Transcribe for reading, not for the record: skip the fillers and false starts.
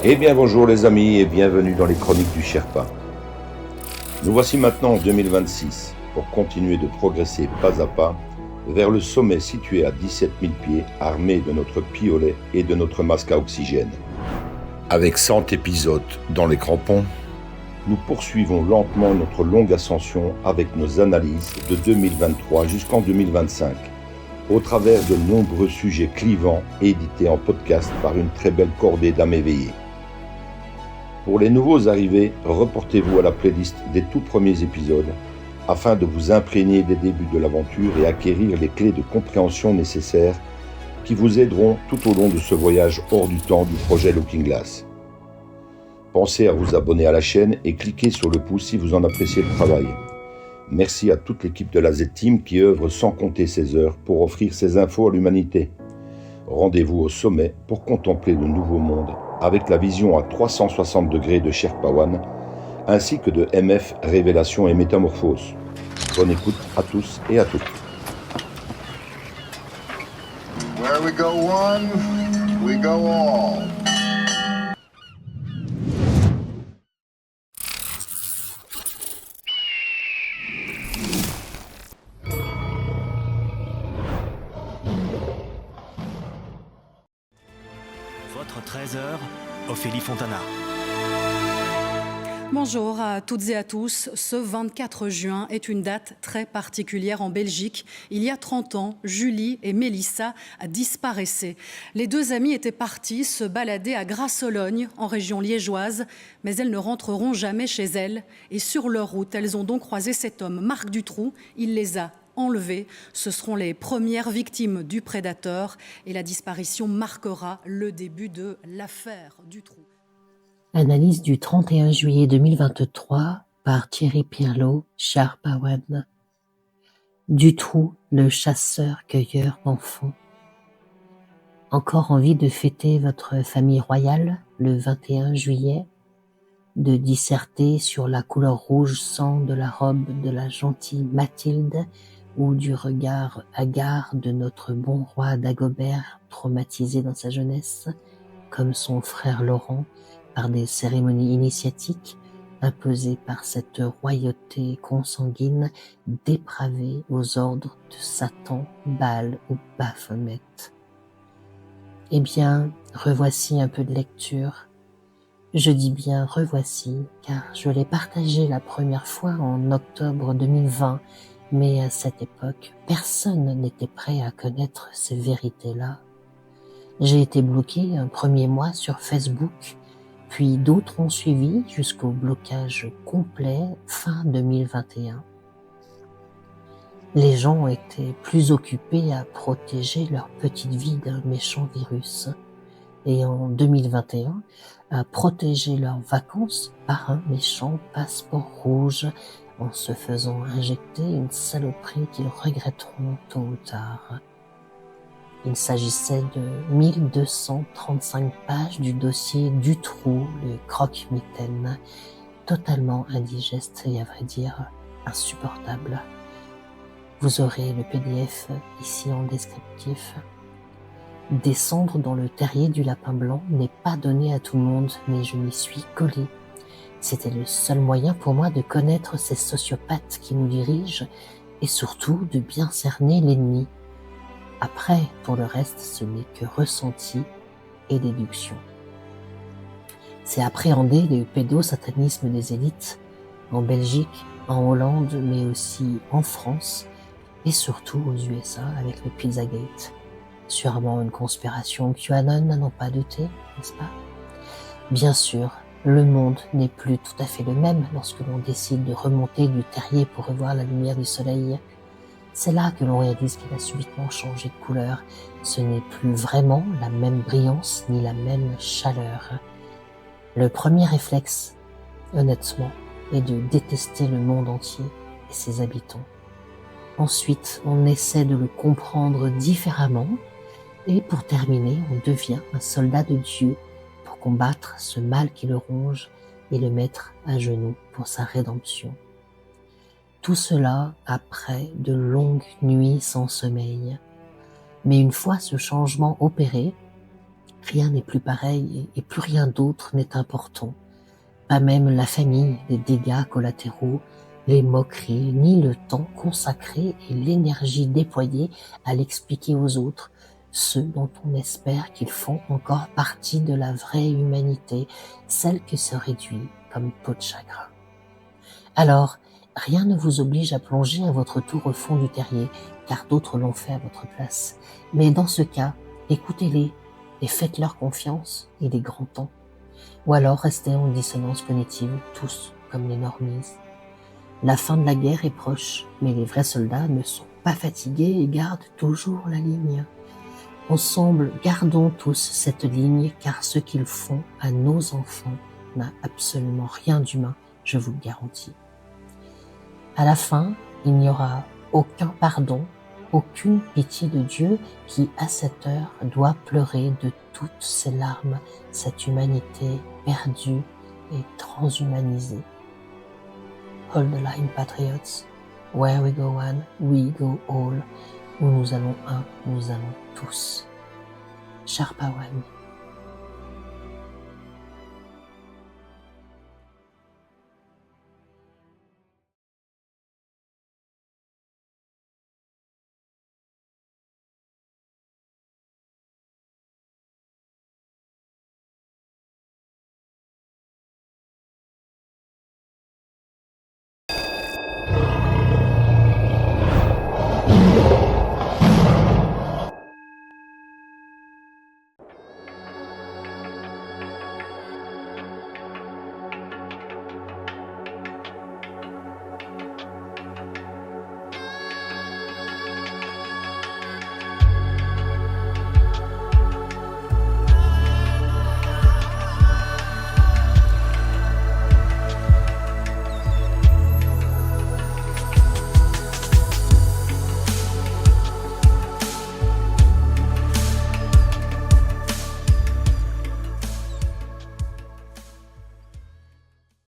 Eh bien bonjour les amis et bienvenue dans les chroniques du Sherpa. Nous voici maintenant en 2026 pour continuer de progresser pas à pas vers le sommet situé à 17 000 pieds armé de notre piolet et de notre masque à oxygène. Avec 100 épisodes dans les crampons, nous poursuivons lentement notre longue ascension avec nos analyses de 2023 jusqu'en 2025 au travers de nombreux sujets clivants édités en podcast par une très belle cordée d'âmes éveillées. Pour les nouveaux arrivés, reportez-vous à la playlist des tout premiers épisodes afin de vous imprégner des débuts de l'aventure et acquérir les clés de compréhension nécessaires qui vous aideront tout au long de ce voyage hors du temps du projet Looking Glass. Pensez à vous abonner à la chaîne et cliquez sur le pouce si vous en appréciez le travail. Merci à toute l'équipe de la Z-Team qui œuvre sans compter ses heures pour offrir ces infos à l'humanité. Rendez-vous au sommet pour contempler le nouveau monde avec la vision à 360 degrés de Sherpa One ainsi que de MF Révélation et Métamorphose. Bonne écoute à tous et à toutes. Where we go one, we go all. Votre 13h, Ophélie Fontana. Bonjour à toutes et à tous. Ce 24 juin est une date très particulière en Belgique. Il y a 30 ans, Julie et Mélissa disparaissaient. Les deux amies étaient parties se balader à Grasse-Sologne, en région liégeoise, mais elles ne rentreront jamais chez elles. Et sur leur route, elles ont donc croisé cet homme, Marc Dutroux. Il les a enlevées. Ce seront les premières victimes du prédateur et la disparition marquera le début de l'affaire Dutroux. Analyse du 31 juillet 2023 par Thierry Pirlot, Sherpa One. Dutroux, le chasseur-cueilleur d'enfants. Encore envie de fêter votre famille royale le 21 juillet, de disserter sur la couleur rouge sang de la robe de la gentille Mathilde ou du regard hagard de notre bon roi Dagobert traumatisé dans sa jeunesse, comme son frère Laurent, par des cérémonies initiatiques imposées par cette royauté consanguine dépravée aux ordres de Satan, Baal ou Baphomet. Eh bien, revoici un peu de lecture. Je dis bien revoici, car je l'ai partagé la première fois en octobre 2020, mais à cette époque, personne n'était prêt à connaître ces vérités-là. J'ai été bloqué un premier mois sur Facebook, puis d'autres ont suivi jusqu'au blocage complet fin 2021. Les gens étaient plus occupés à protéger leur petite vie d'un méchant virus et en 2021 à protéger leurs vacances par un méchant passeport rouge en se faisant injecter une saloperie qu'ils regretteront tôt ou tard. Il s'agissait de 1235 pages du dossier Dutroux, le croque-mitaine, totalement indigeste et à vrai dire insupportable. Vous aurez le PDF ici en descriptif. Descendre dans le terrier du lapin blanc n'est pas donné à tout le monde, mais je m'y suis collé. C'était le seul moyen pour moi de connaître ces sociopathes qui nous dirigent et surtout de bien cerner l'ennemi. Après, pour le reste, ce n'est que ressenti et déduction. C'est appréhender le pédosatanisme des élites en Belgique, en Hollande, mais aussi en France et surtout aux USA avec le Pizzagate. Sûrement une conspiration QAnon, à n'en pas douter, n'est-ce pas? Bien sûr, le monde n'est plus tout à fait le même lorsque l'on décide de remonter du terrier pour revoir la lumière du soleil. C'est là que l'on réalise qu'il a subitement changé de couleur. Ce n'est plus vraiment la même brillance ni la même chaleur. Le premier réflexe, honnêtement, est de détester le monde entier et ses habitants. Ensuite, on essaie de le comprendre différemment et pour terminer, on devient un soldat de Dieu pour combattre ce mal qui le ronge et le mettre à genoux pour sa rédemption. Tout cela après de longues nuits sans sommeil. Mais une fois ce changement opéré, Rien n'est plus pareil et plus rien d'autre n'est important. Pas même la famille, les dégâts collatéraux, les moqueries, ni le temps consacré et l'énergie déployée à l'expliquer aux autres, ceux dont on espère qu'ils font encore partie de la vraie humanité, celle qui se réduit comme peau de chagrin. Alors, rien ne vous oblige à plonger à votre tour au fond du terrier, car d'autres l'ont fait à votre place. Mais dans ce cas, écoutez-les et faites-leur confiance, il est grand temps. Ou alors restez en dissonance cognitive, tous comme les normies. La fin de la guerre est proche, mais les vrais soldats ne sont pas fatigués et gardent toujours la ligne. Ensemble, gardons tous cette ligne, car ce qu'ils font à nos enfants n'a absolument rien d'humain, je vous le garantis. À la fin, il n'y aura aucun pardon, aucune pitié de Dieu qui, à cette heure, doit pleurer de toutes ses larmes cette humanité perdue et transhumanisée. Hold the line, patriots. Where we go one, we go all. Où nous allons un, nous allons tous. Sharpa one.